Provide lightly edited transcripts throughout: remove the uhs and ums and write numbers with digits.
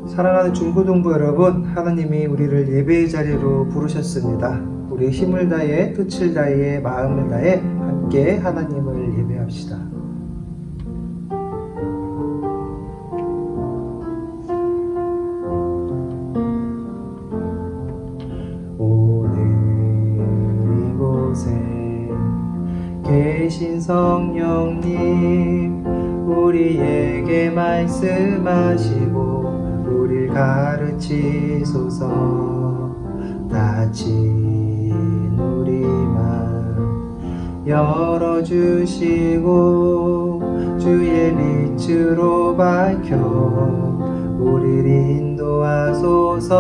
사랑하는 중고등부 여러분, 하나님이 우리를 예배의 자리로 부르셨습니다. 우리 힘을 다해, 뜻을 다해, 마음을 다해 함께 하나님을 예배합시다. 오늘 이곳에 계신 성령님, 우리에게 말씀하시고 우릴 가르치소서. 닫힌 우리 맘 열어주시고 주의 빛으로 밝혀 우릴 인도하소서.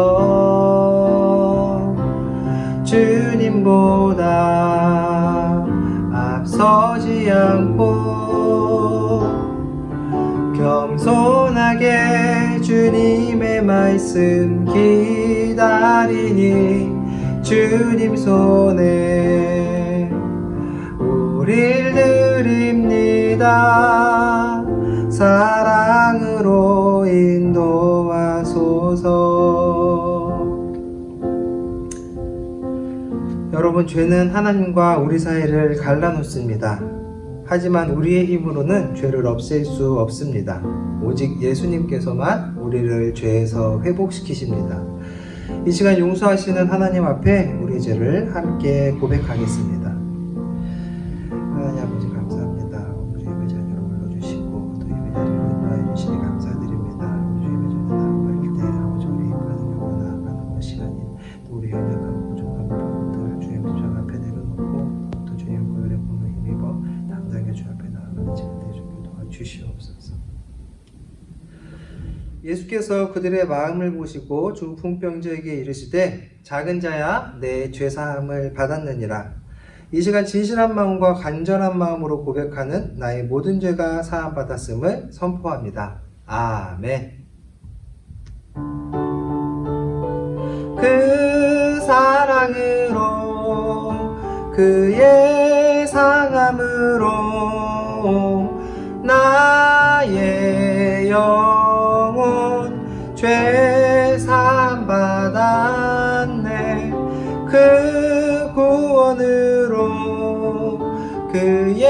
주님보다 앞서지 않고 겸손하게 주님의 말씀 기다리니 주님 손에 우릴 드립니다. 사랑으로 인도하소서. 여러분, 죄는 하나님과 우리 사이를 갈라놓습니다. 하지만 우리의 힘으로는 죄를 없앨 수 없습니다. 오직 예수님께서만 우리를 죄에서 회복시키십니다. 이 시간 용서하시는 하나님 앞에 우리 죄를 함께 고백하겠습니다. 하나님 아버지, 감사합니다. 우리 예배 자녀를 불러주시고 또 예배 자녀를 인도해 주시니 감사드립니다. 우리 예배 자녀 나아갈 때 아버지, 우리 가능력으로 나아가는 시간인 또 우리 연약하고 부족한 부분들 주의 장 앞에 내려놓고 또 주의 보혈의 공을 힘입어 당당히 주 앞에 나아가는 제가 되주길 도와주시옵소서. 예수께서 그들의 마음을 보시고 중풍병자에게 이르시되 작은 자야, 내 죄사함을 받았느니라. 이 시간 진실한 마음과 간절한 마음으로 고백하는 나의 모든 죄가 사함받았음을 선포합니다. 아멘. 그 사랑으로 그의 상함으로 나의 영혼 죄 사함 받았네. 그 구원으로 그의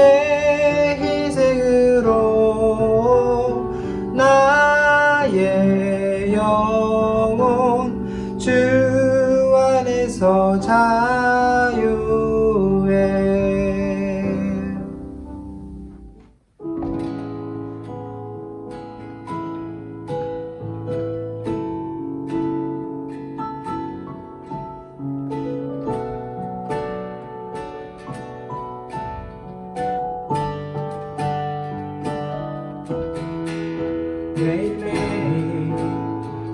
희생으로 나의 영혼 주 안에서 자유해. 매일매일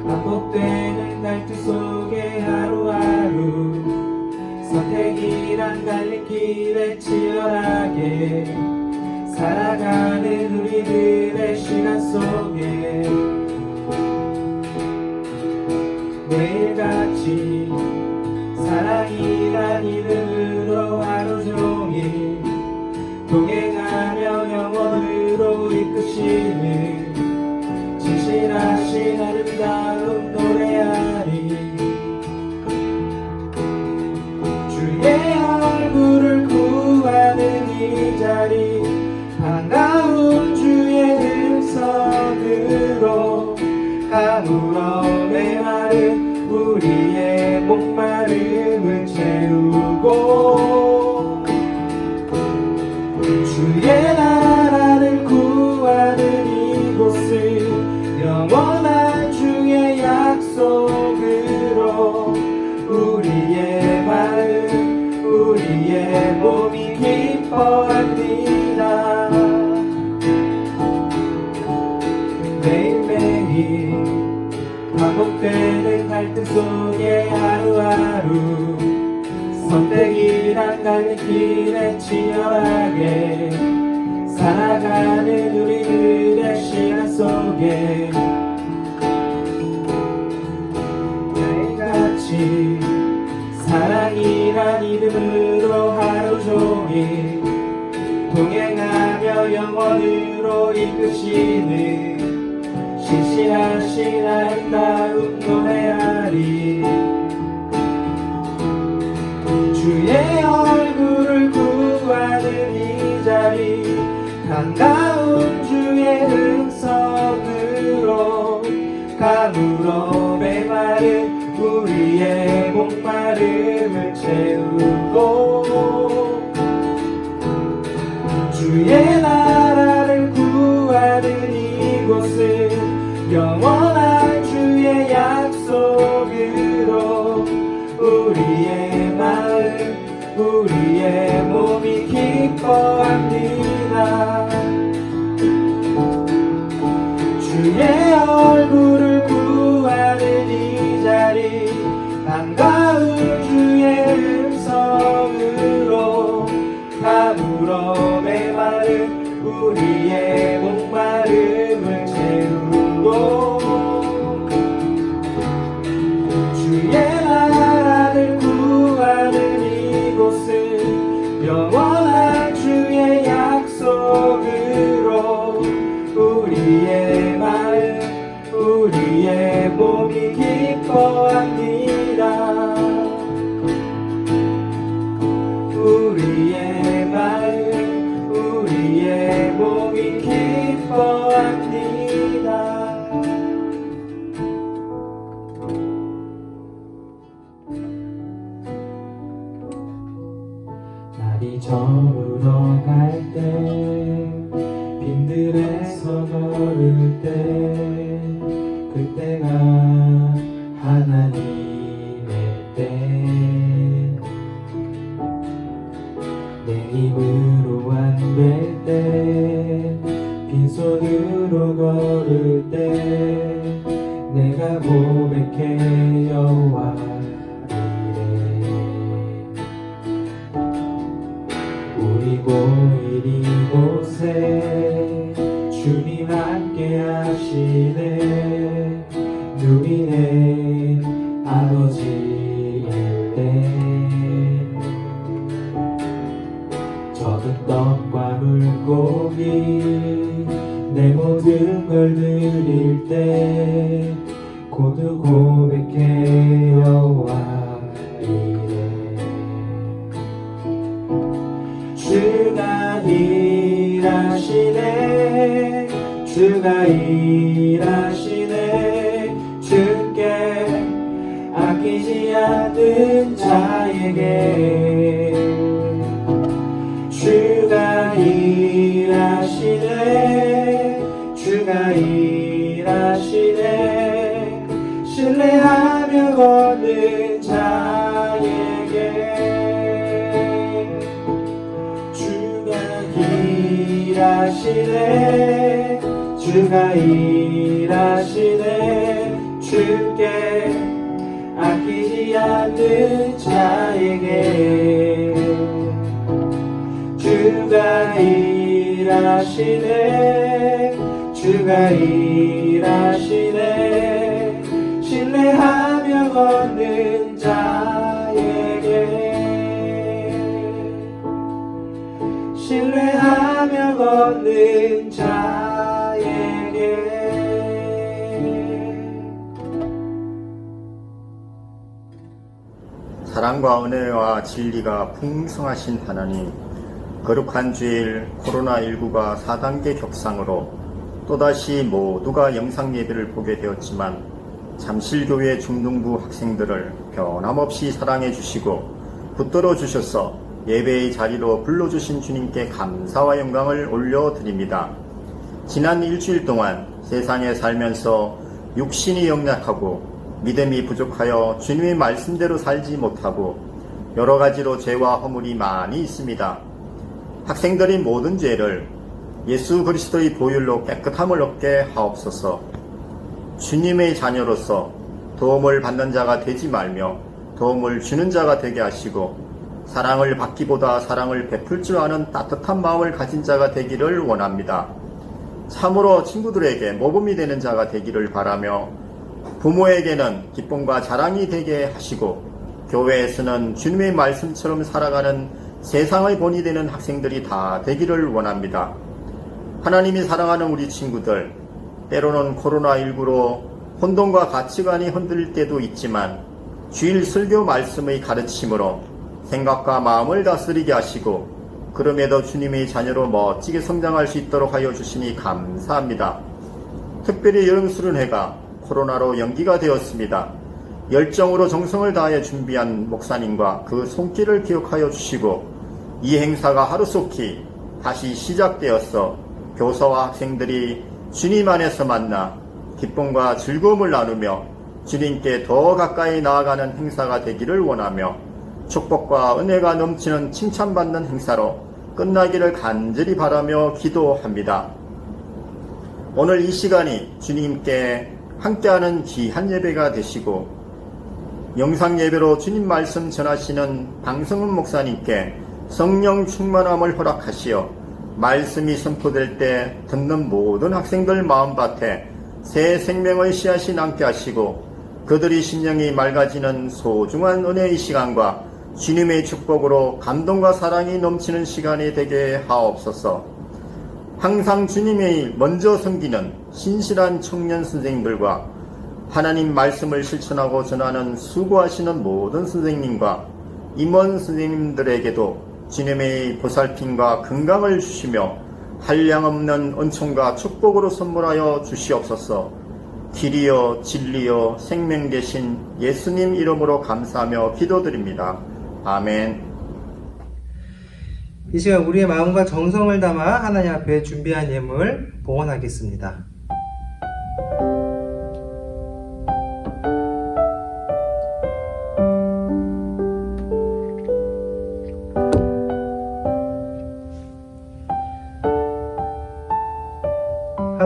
반복되는 날투 속에 하루하루 선택이란 갈림길에 치열하게 살아가는 우리들의 시간 속에 매일같이 사랑이란 이름으로 하루 종일 동행하며 영원으로 이끄시는 진실하신 아름다운 노래하리. 주의 얼굴을 구하는 이 자리, 반가운 주의 음성으로 가물어 메마른 우리의 목마름을 채우고 속에 하루하루 선택이란 갈림길에 치열하게 살아가는 우리들의 시간 속에 매일같이 사랑이란 이름으로 하루 종일 동행하며 영원으로 이끄시는 신실하신 아름다운 노래하리. 주의 얼굴을 구하는 이 자리 반가운 주의 음성으로 가물어 메마른 우리의 목마름을 채우고 주의 나라를 구하는 이곳은 영원한 주의 약속으로 우리의 마음 우리의 몸이 기뻐합니다. 주의 얼굴을 구하는 이 자리 반가운 주의 음성으로 가물어 메마른 우리의 목마름을 채우고 주의 나라를 구하는 이곳은 영원한 주의 약속으로 우리의 마음 우리의 몸이 기뻐합니다. 우리의 마음 우리의 몸이 기뻐합니다. 날이 저물어 갈 때 빈들에서 걸을 때 그때가 하나님의 때 내 힘으로 안 될 때 빈손으로 걸을 때 내가 고백해 여호와 우리 고일 이곳에 주님 함께 하시네 누리네 아버지일 때 적은 떡과 물고기 내 모든 걸 드릴 때 고두 고백해 여호와 이래 주가 일하시네 주가 일하시네 주께 아끼지 않는 자에게 주가 일하시네 주가 일하시네 신뢰하며 걷는 자에게 주가 일하시네 주가 일하시네 주께 아끼지 않는 자에게 주가 일하시네 주가 일하시네 신뢰하며 걷는 자에게 신뢰하며 걷는 자에게 사랑과 은혜와 진리가 풍성하신 하나님, 거룩한 주일 코로나19가 4단계 격상으로 또다시 모두가 영상 예배를 보게 되었지만 잠실교회 중등부 학생들을 변함없이 사랑해 주시고 붙들어 주셔서 예배의 자리로 불러주신 주님께 감사와 영광을 올려드립니다. 지난 일주일 동안 세상에 살면서 육신이 연약하고 믿음이 부족하여 주님의 말씀대로 살지 못하고 여러 가지로 죄와 허물이 많이 있습니다. 학생들이 모든 죄를 예수 그리스도의 보혈로 깨끗함을 얻게 하옵소서. 주님의 자녀로서 도움을 받는 자가 되지 말며 도움을 주는 자가 되게 하시고 사랑을 받기보다 사랑을 베풀 줄 아는 따뜻한 마음을 가진 자가 되기를 원합니다. 참으로 친구들에게 모범이 되는 자가 되기를 바라며 부모에게는 기쁨과 자랑이 되게 하시고 교회에서는 주님의 말씀처럼 살아가는 세상의 본이 되는 학생들이 다 되기를 원합니다. 하나님이 사랑하는 우리 친구들, 때로는 코로나19로 혼돈과 가치관이 흔들릴 때도 있지만 주일 설교 말씀의 가르침으로 생각과 마음을 다스리게 하시고 그럼에도 주님의 자녀로 멋지게 성장할 수 있도록 하여 주시니 감사합니다. 특별히 여름수련회가 코로나로 연기가 되었습니다. 열정으로 정성을 다해 준비한 목사님과 그 손길을 기억하여 주시고 이 행사가 하루속히 다시 시작되어서 교사와 학생들이 주님 안에서 만나 기쁨과 즐거움을 나누며 주님께 더 가까이 나아가는 행사가 되기를 원하며 축복과 은혜가 넘치는 칭찬받는 행사로 끝나기를 간절히 바라며 기도합니다. 오늘 이 시간이 주님께 함께하는 귀한 예배가 되시고 영상 예배로 주님 말씀 전하시는 방성훈 목사님께 성령 충만함을 허락하시어 말씀이 선포될 때 듣는 모든 학생들 마음밭에 새 생명의 씨앗이 남게 하시고 그들이 심령이 맑아지는 소중한 은혜의 시간과 주님의 축복으로 감동과 사랑이 넘치는 시간이 되게 하옵소서. 항상 주님의 먼저 섬기는 신실한 청년 선생님들과 하나님 말씀을 실천하고 전하는 수고하시는 모든 선생님과 임원 선생님들에게도 주님의 보살핌과 건강을 주시며 한량없는 은총과 축복으로 선물하여 주시옵소서. 길이요 진리요 생명 되신 예수님 이름으로 감사하며 기도드립니다. 아멘. 이 시간 우리의 마음과 정성을 담아 하나님 앞에 준비한 예물 봉헌하겠습니다.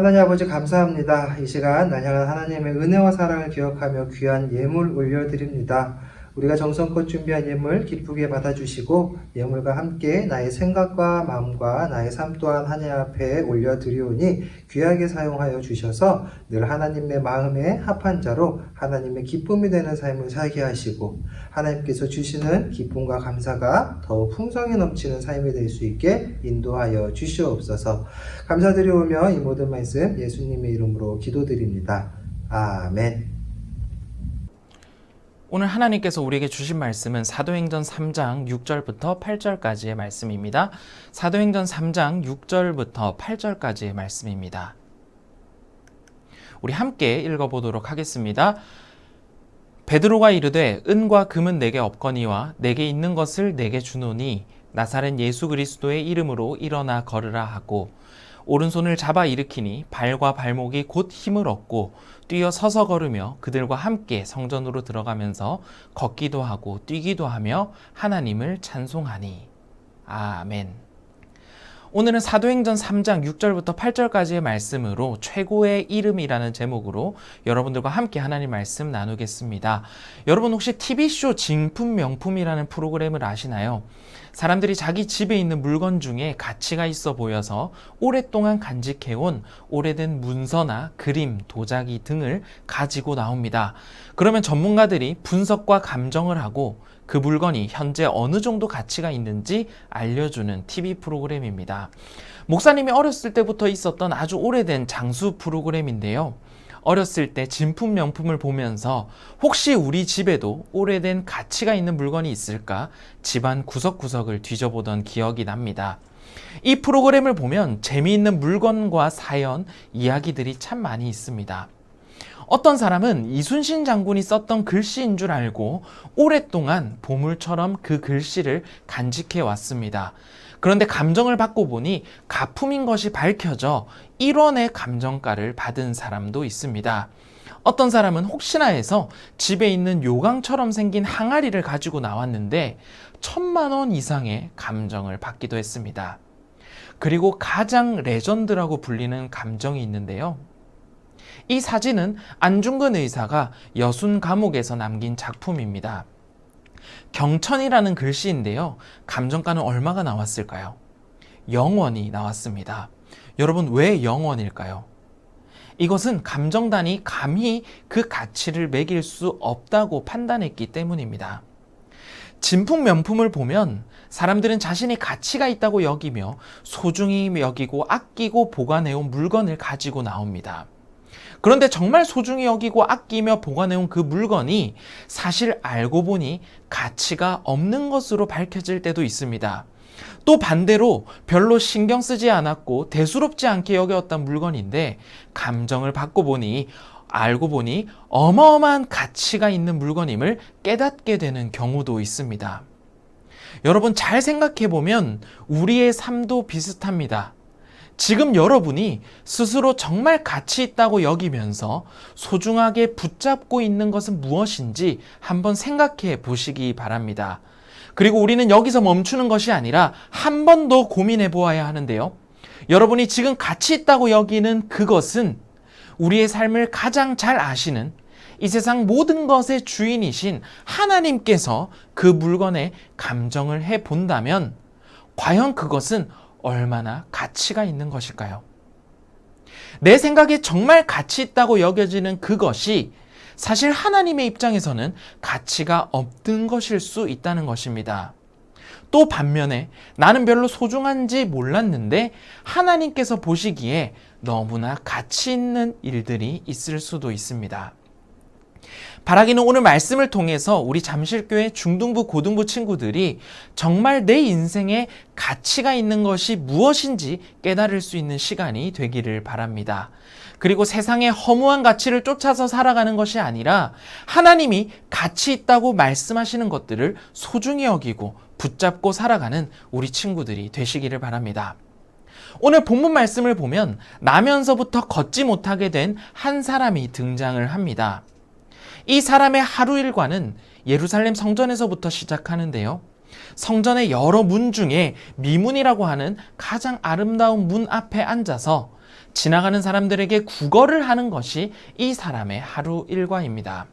하나님 아버지 감사합니다. 이 시간 날 향한 하나님의 은혜와 사랑을 기억하며 귀한 예물 올려드립니다. 우리가 정성껏 준비한 예물 기쁘게 받아주시고 예물과 함께 나의 생각과 마음과 나의 삶 또한 하나님 앞에 올려드리오니 귀하게 사용하여 주셔서 늘 하나님의 마음에 합한 자로 하나님의 기쁨이 되는 삶을 살게 하시고 하나님께서 주시는 기쁨과 감사가 더욱 풍성히 넘치는 삶이 될 수 있게 인도하여 주시옵소서. 감사드리오며 이 모든 말씀 예수님의 이름으로 기도드립니다. 아멘. 오늘 하나님께서 우리에게 주신 말씀은 사도행전 3장 6절부터 8절까지의 말씀입니다. 사도행전 3장 6절부터 8절까지의 말씀입니다. 우리 함께 읽어보도록 하겠습니다. 베드로가 이르되 은과 금은 내게 없거니와 내게 있는 것을 내게 주노니 나사렛 예수 그리스도의 이름으로 일어나 걸으라 하고 오른손을 잡아 일으키니 발과 발목이 곧 힘을 얻고 뛰어 서서 걸으며 그들과 함께 성전으로 들어가면서 걷기도 하고 뛰기도 하며 하나님을 찬송하니. 아멘. 오늘은 사도행전 3장 6절부터 8절까지의 말씀으로 최고의 이름이라는 제목으로 여러분들과 함께 하나님 말씀 나누겠습니다. 여러분 혹시 TV쇼 진품명품이라는 프로그램을 아시나요? 사람들이 자기 집에 있는 물건 중에 가치가 있어 보여서 오랫동안 간직해온 오래된 문서나 그림, 도자기 등을 가지고 나옵니다. 그러면 전문가들이 분석과 감정을 하고 그 물건이 현재 어느 정도 가치가 있는지 알려주는 TV 프로그램입니다. 목사님이 어렸을 때부터 있었던 아주 오래된 장수 프로그램인데요. 어렸을 때 진품 명품을 보면서 혹시 우리 집에도 오래된 가치가 있는 물건이 있을까 집안 구석구석을 뒤져보던 기억이 납니다. 이 프로그램을 보면 재미있는 물건과 사연, 이야기들이 참 많이 있습니다. 어떤 사람은 이순신 장군이 썼던 글씨인 줄 알고 오랫동안 보물처럼 그 글씨를 간직해 왔습니다. 그런데 감정을 받고 보니 가품인 것이 밝혀져 1원의 감정가를 받은 사람도 있습니다. 어떤 사람은 혹시나 해서 집에 있는 요강처럼 생긴 항아리를 가지고 나왔는데 1000만 원 이상의 감정을 받기도 했습니다. 그리고 가장 레전드라고 불리는 감정이 있는데요. 이 사진은 안중근 의사가 여순 감옥에서 남긴 작품입니다. 경천이라는 글씨인데요. 감정가는 얼마가 나왔을까요? 0원이 나왔습니다. 여러분, 왜 0원일까요? 이것은 감정단이 감히 그 가치를 매길 수 없다고 판단했기 때문입니다. 진품 명품을 보면 사람들은 자신이 가치가 있다고 여기며 소중히 여기고 아끼고 보관해온 물건을 가지고 나옵니다. 그런데 정말 소중히 여기고 아끼며 보관해온 그 물건이 사실 알고 보니 가치가 없는 것으로 밝혀질 때도 있습니다. 또 반대로 별로 신경 쓰지 않았고 대수롭지 않게 여겼던 물건인데 감정을 받고 보니 알고 보니 어마어마한 가치가 있는 물건임을 깨닫게 되는 경우도 있습니다. 여러분, 잘 생각해 보면 우리의 삶도 비슷합니다. 지금 여러분이 스스로 정말 가치 있다고 여기면서 소중하게 붙잡고 있는 것은 무엇인지 한번 생각해 보시기 바랍니다. 그리고 우리는 여기서 멈추는 것이 아니라 한 번 더 고민해 보아야 하는데요. 여러분이 지금 가치 있다고 여기는 그것은 우리의 삶을 가장 잘 아시는 이 세상 모든 것의 주인이신 하나님께서 그 물건에 감정을 해 본다면 과연 그것은 얼마나 가치가 있는 것일까요? 내 생각에 정말 가치 있다고 여겨지는 그것이 사실 하나님의 입장에서는 가치가 없는 것일 수 있다는 것입니다. 또 반면에 나는 별로 소중한지 몰랐는데 하나님께서 보시기에 너무나 가치 있는 일들이 있을 수도 있습니다. 바라기는 오늘 말씀을 통해서 우리 잠실교회 중등부, 고등부 친구들이 정말 내 인생에 가치가 있는 것이 무엇인지 깨달을 수 있는 시간이 되기를 바랍니다. 그리고 세상의 허무한 가치를 쫓아서 살아가는 것이 아니라 하나님이 가치 있다고 말씀하시는 것들을 소중히 여기고 붙잡고 살아가는 우리 친구들이 되시기를 바랍니다. 오늘 본문 말씀을 보면 나면서부터 걷지 못하게 된 한 사람이 등장을 합니다. 이 사람의 하루 일과는 예루살렘 성전에서부터 시작하는데요. 성전의 여러 문 중에 미문이라고 하는 가장 아름다운 문 앞에 앉아서 지나가는 사람들에게 구걸을 하는 것이 이 사람의 하루 일과입니다.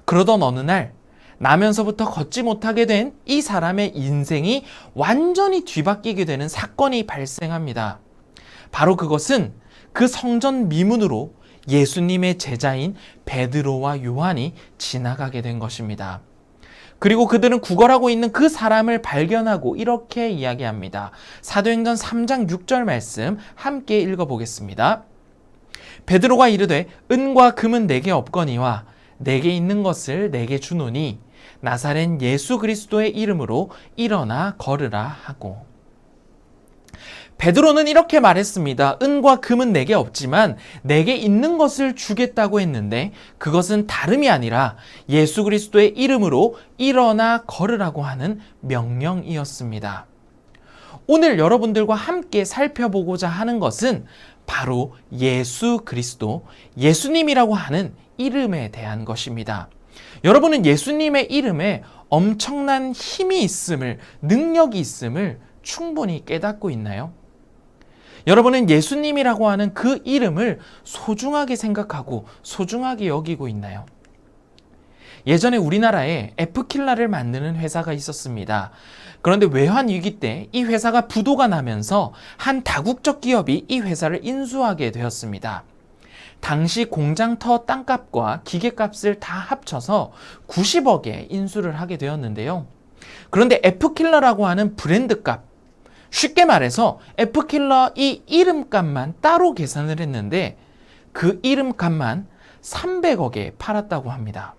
그러던 어느 날 나면서부터 걷지 못하게 된 이 사람의 인생이 완전히 뒤바뀌게 되는 사건이 발생합니다. 바로 그것은 그 성전 미문으로 예수님의 제자인 베드로와 요한이 지나가게 된 것입니다. 그리고 그들은 구걸하고 있는 그 사람을 발견하고 이렇게 이야기합니다. 사도행전 3장 6절 말씀 함께 읽어보겠습니다. 베드로가 이르되 은과 금은 내게 없거니와 내게 있는 것을 내게 주노니 나사렛 예수 그리스도의 이름으로 일어나 걸으라 하고. 베드로는 이렇게 말했습니다. 은과 금은 내게 없지만 내게 있는 것을 주겠다고 했는데 그것은 다름이 아니라 예수 그리스도의 이름으로 일어나 걸으라고 하는 명령이었습니다. 오늘 여러분들과 함께 살펴보고자 하는 것은 바로 예수 그리스도, 예수님이라고 하는 이름에 대한 것입니다. 여러분은 예수님의 이름에 엄청난 힘이 있음을, 능력이 있음을 충분히 깨닫고 있나요? 여러분은 예수님이라고 하는 그 이름을 소중하게 생각하고 소중하게 여기고 있나요? 예전에 우리나라에 에프킬라를 만드는 회사가 있었습니다. 그런데 외환위기 때 이 회사가 부도가 나면서 한 다국적 기업이 이 회사를 인수하게 되었습니다. 당시 공장터 땅값과 기계값을 다 합쳐서 90억에 인수를 하게 되었는데요. 그런데 에프킬러라고 하는 브랜드값, 쉽게 말해서 에프킬러 이 이름값만 따로 계산을 했는데 그 이름값만 300억에 팔았다고 합니다.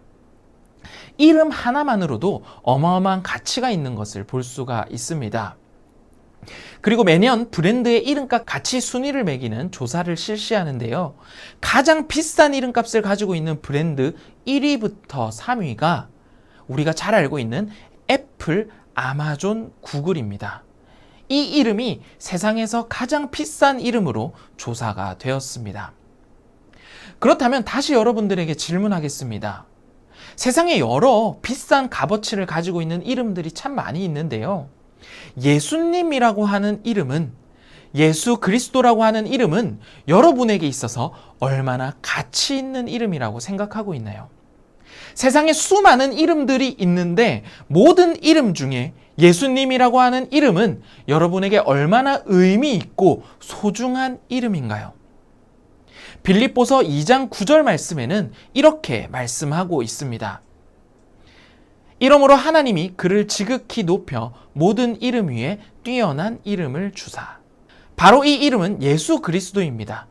이름 하나만으로도 어마어마한 가치가 있는 것을 볼 수가 있습니다. 그리고 매년 브랜드의 이름값 가치 순위를 매기는 조사를 실시하는데요. 가장 비싼 이름값을 가지고 있는 브랜드 1위부터 3위가 우리가 잘 알고 있는 애플, 아마존, 구글입니다. 이 이름이 세상에서 가장 비싼 이름으로 조사가 되었습니다. 그렇다면 다시 여러분들에게 질문하겠습니다. 세상에 여러 비싼 값어치를 가지고 있는 이름들이 참 많이 있는데요. 예수님이라고 하는 이름은 예수 그리스도라고 하는 이름은 여러분에게 있어서 얼마나 가치 있는 이름이라고 생각하고 있나요? 세상에 수많은 이름들이 있는데 모든 이름 중에 예수님이라고 하는 이름은 여러분에게 얼마나 의미 있고 소중한 이름인가요? 빌립보서 2장 9절 말씀에는 이렇게 말씀하고 있습니다. 이러므로 하나님이 그를 지극히 높여 모든 이름 위에 뛰어난 이름을 주사. 바로 이 이름은 예수 그리스도입니다.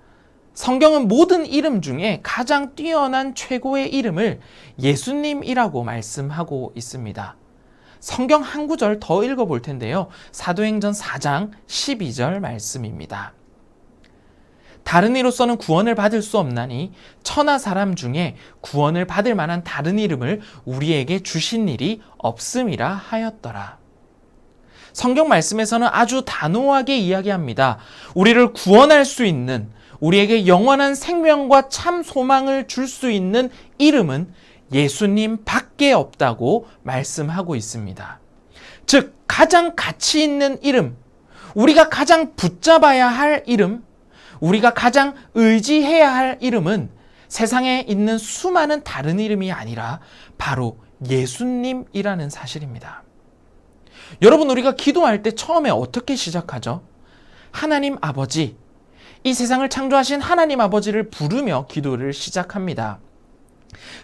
성경은 모든 이름 중에 가장 뛰어난 최고의 이름을 예수님이라고 말씀하고 있습니다. 성경 한 구절 더 읽어볼 텐데요. 사도행전 4장 12절 말씀입니다. 다른 이로서는 구원을 받을 수 없나니 천하 사람 중에 구원을 받을 만한 다른 이름을 우리에게 주신 일이 없음이라 하였더라. 성경 말씀에서는 아주 단호하게 이야기합니다. 우리를 구원할 수 있는, 우리에게 영원한 생명과 참 소망을 줄 수 있는 이름은 예수님 밖에 없다고 말씀하고 있습니다. 즉, 가장 가치 있는 이름, 우리가 가장 붙잡아야 할 이름, 우리가 가장 의지해야 할 이름은 세상에 있는 수많은 다른 이름이 아니라 바로 예수님이라는 사실입니다. 여러분, 우리가 기도할 때 처음에 어떻게 시작하죠? 하나님 아버지, 이 세상을 창조하신 하나님 아버지를 부르며 기도를 시작합니다.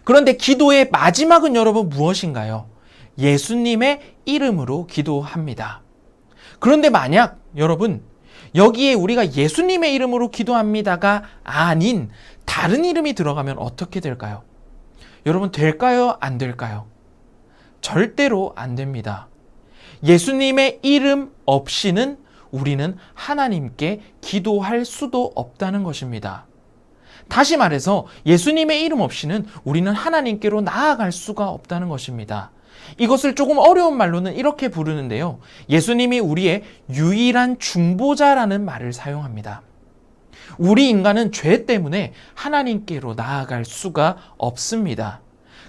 그런데 기도의 마지막은 여러분 무엇인가요? 예수님의 이름으로 기도합니다. 그런데 만약 여러분 여기에 우리가 예수님의 이름으로 기도합니다가 아닌 다른 이름이 들어가면 어떻게 될까요? 여러분, 될까요? 안 될까요? 절대로 안 됩니다. 예수님의 이름 없이는 우리는 하나님께 기도할 수도 없다는 것입니다. 다시 말해서 예수님의 이름 없이는 우리는 하나님께로 나아갈 수가 없다는 것입니다. 이것을 조금 어려운 말로는 이렇게 부르는데요. 예수님이 우리의 유일한 중보자라는 말을 사용합니다. 우리 인간은 죄 때문에 하나님께로 나아갈 수가 없습니다.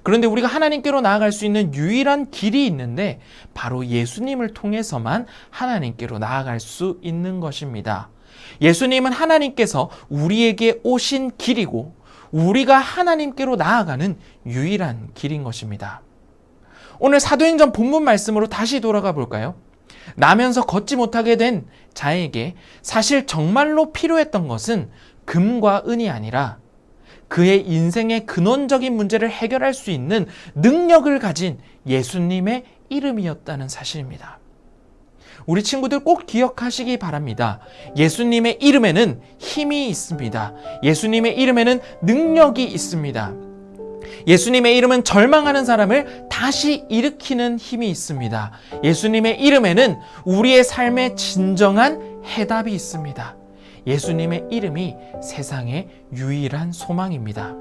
그런데 우리가 하나님께로 나아갈 수 있는 유일한 길이 있는데 바로 예수님을 통해서만 하나님께로 나아갈 수 있는 것입니다. 예수님은 하나님께서 우리에게 오신 길이고 우리가 하나님께로 나아가는 유일한 길인 것입니다. 오늘 사도행전 본문 말씀으로 다시 돌아가 볼까요? 나면서 걷지 못하게 된 자에게 사실 정말로 필요했던 것은 금과 은이 아니라 그의 인생의 근원적인 문제를 해결할 수 있는 능력을 가진 예수님의 이름이었다는 사실입니다. 우리 친구들 꼭 기억하시기 바랍니다. 예수님의 이름에는 힘이 있습니다. 예수님의 이름에는 능력이 있습니다. 예수님의 이름은 절망하는 사람을 다시 일으키는 힘이 있습니다. 예수님의 이름에는 우리의 삶의 진정한 해답이 있습니다. 예수님의 이름이 세상의 유일한 소망입니다.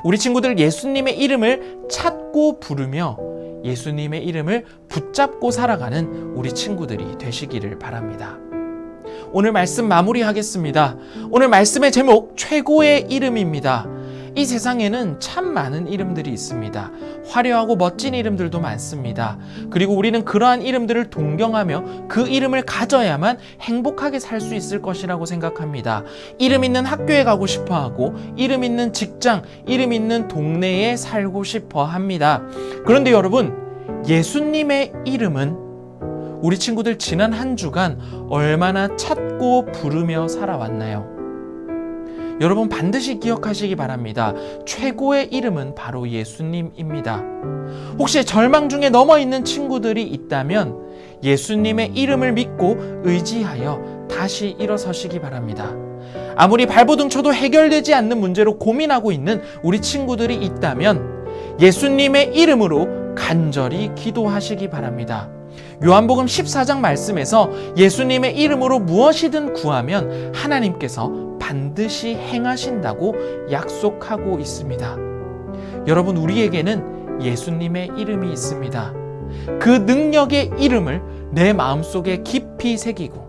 우리 친구들 예수님의 이름을 찾고 부르며 예수님의 이름을 붙잡고 살아가는 우리 친구들이 되시기를 바랍니다. 오늘 말씀 마무리하겠습니다. 오늘 말씀의 제목 최고의 이름입니다. 이 세상에는 참 많은 이름들이 있습니다. 화려하고 멋진 이름들도 많습니다. 그리고 우리는 그러한 이름들을 동경하며 그 이름을 가져야만 행복하게 살 수 있을 것이라고 생각합니다. 이름 있는 학교에 가고 싶어 하고 이름 있는 직장, 이름 있는 동네에 살고 싶어 합니다. 그런데 여러분, 예수님의 이름은 우리 친구들 지난 한 주간 얼마나 찾고 부르며 살아왔나요? 여러분 반드시 기억하시기 바랍니다. 최고의 이름은 바로 예수님입니다. 혹시 절망 중에 넘어 있는 친구들이 있다면 예수님의 이름을 믿고 의지하여 다시 일어서시기 바랍니다. 아무리 발버둥 쳐도 해결되지 않는 문제로 고민하고 있는 우리 친구들이 있다면 예수님의 이름으로 간절히 기도하시기 바랍니다. 요한복음 14장 말씀에서 예수님의 이름으로 무엇이든 구하면 하나님께서 반드시 행하신다고 약속하고 있습니다. 여러분, 우리에게는 예수님의 이름이 있습니다. 그 능력의 이름을 내 마음속에 깊이 새기고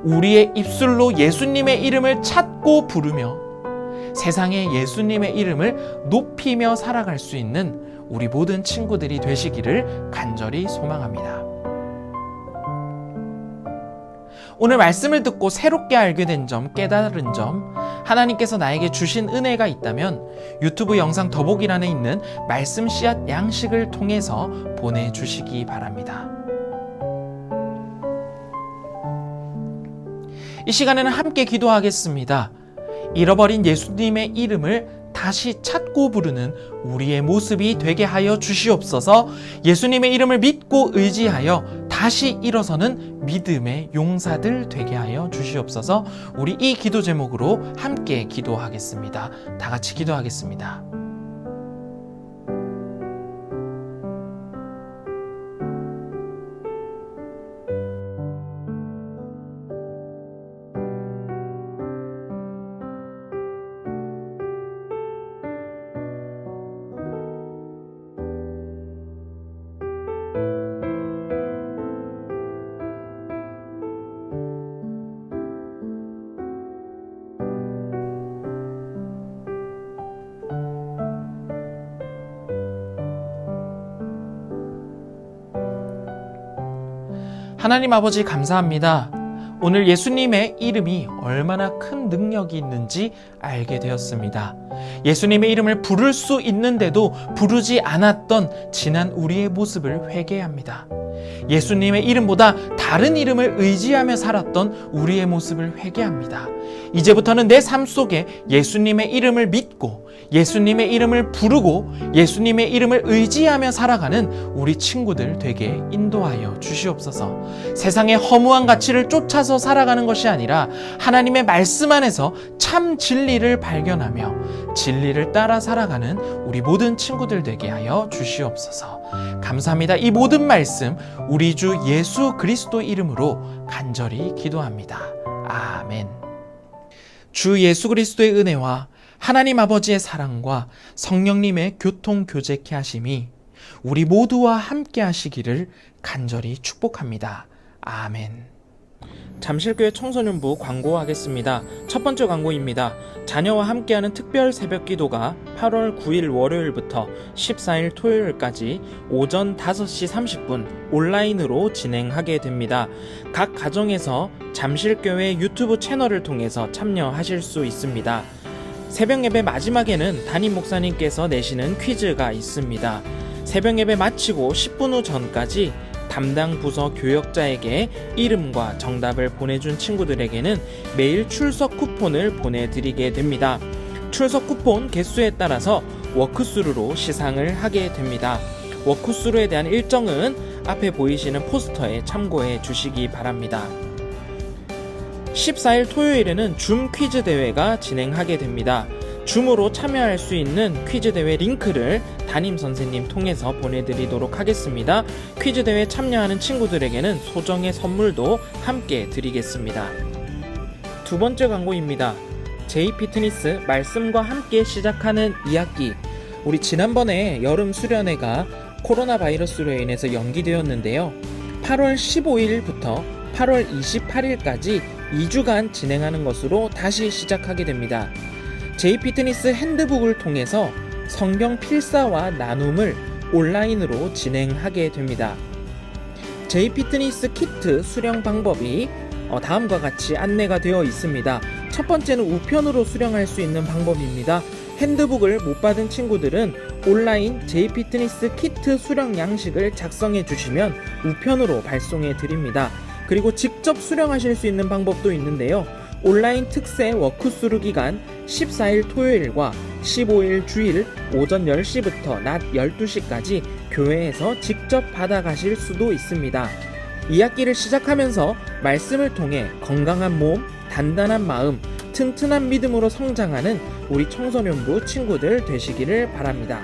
우리의 입술로 예수님의 이름을 찾고 부르며 세상에 예수님의 이름을 높이며 살아갈 수 있는 우리 모든 친구들이 되시기를 간절히 소망합니다. 오늘 말씀을 듣고 새롭게 알게 된 점, 깨달은 점, 하나님께서 나에게 주신 은혜가 있다면 유튜브 영상 더보기란에 있는 말씀 씨앗 양식을 통해서 보내주시기 바랍니다. 이 시간에는 함께 기도하겠습니다. 잃어버린 예수님의 이름을 다시 찾고 부르는 우리의 모습이 되게 하여 주시옵소서. 예수님의 이름을 믿고 의지하여 다시 일어서는 믿음의 용사들 되게 하여 주시옵소서. 우리 이 기도 제목으로 함께 기도하겠습니다. 다 같이 기도하겠습니다. 하나님 아버지 감사합니다. 오늘 예수님의 이름이 얼마나 큰 능력이 있는지 알게 되었습니다. 예수님의 이름을 부를 수 있는데도 부르지 않았던 지난 우리의 모습을 회개합니다. 예수님의 이름보다 다른 이름을 의지하며 살았던 우리의 모습을 회개합니다. 이제부터는 내 삶 속에 예수님의 이름을 믿고 예수님의 이름을 부르고 예수님의 이름을 의지하며 살아가는 우리 친구들 되게 인도하여 주시옵소서. 세상의 허무한 가치를 쫓아서 살아가는 것이 아니라 하나님의 말씀 안에서 참 진리를 발견하며 진리를 따라 살아가는 우리 모든 친구들 되게 하여 주시옵소서. 감사합니다. 이 모든 말씀 우리 주 예수 그리스도 이름으로 간절히 기도합니다. 아멘. 주 예수 그리스도의 은혜와 하나님 아버지의 사랑과 성령님의 교통 교제케 하심이 우리 모두와 함께 하시기를 간절히 축복합니다. 아멘. 잠실교회 청소년부 광고하겠습니다. 첫 번째 광고입니다. 자녀와 함께하는 특별 새벽 기도가 8월 9일 월요일부터 14일 토요일까지 오전 5시 30분 온라인으로 진행하게 됩니다. 각 가정에서 잠실교회 유튜브 채널을 통해서 참여하실 수 있습니다. 새벽 예배 마지막에는 담임 목사님께서 내시는 퀴즈가 있습니다. 새벽 예배 마치고 10분 후 전까지 담당 부서 교역자에게 이름과 정답을 보내준 친구들에게는 매일 출석 쿠폰을 보내드리게 됩니다. 출석 쿠폰 개수에 따라서 워크스루로 시상을 하게 됩니다. 워크스루에 대한 일정은 앞에 보이시는 포스터에 참고해 주시기 바랍니다. 14일 토요일에는 줌 퀴즈 대회가 진행하게 됩니다. 줌으로 참여할 수 있는 퀴즈 대회 링크를 담임 선생님 통해서 보내드리도록 하겠습니다. 퀴즈 대회 참여하는 친구들에게는 소정의 선물도 함께 드리겠습니다. 두 번째 광고입니다. 제이피트니스 말씀과 함께 시작하는 2학기. 우리 지난번에 여름 수련회가 코로나 바이러스로 인해서 연기되었는데요. 8월 15일부터 8월 28일까지 2주간 진행하는 것으로 다시 시작하게 됩니다. 제이피트니스 핸드북을 통해서 성경 필사와 나눔을 온라인으로 진행하게 됩니다. 제이피트니스 키트 수령 방법이 다음과 같이 안내가 되어 있습니다. 첫 번째는 우편으로 수령할 수 있는 방법입니다. 핸드북을 못 받은 친구들은 온라인 제이피트니스 키트 수령 양식을 작성해 주시면 우편으로 발송해 드립니다. 그리고 직접 수령하실 수 있는 방법도 있는데요. 온라인 특세 워크스루 기간 14일 토요일과 15일 주일 오전 10시부터 낮 12시까지 교회에서 직접 받아가실 수도 있습니다. 2학기를 시작하면서 말씀을 통해 건강한 몸, 단단한 마음, 튼튼한 믿음으로 성장하는 우리 청소년부 친구들 되시기를 바랍니다.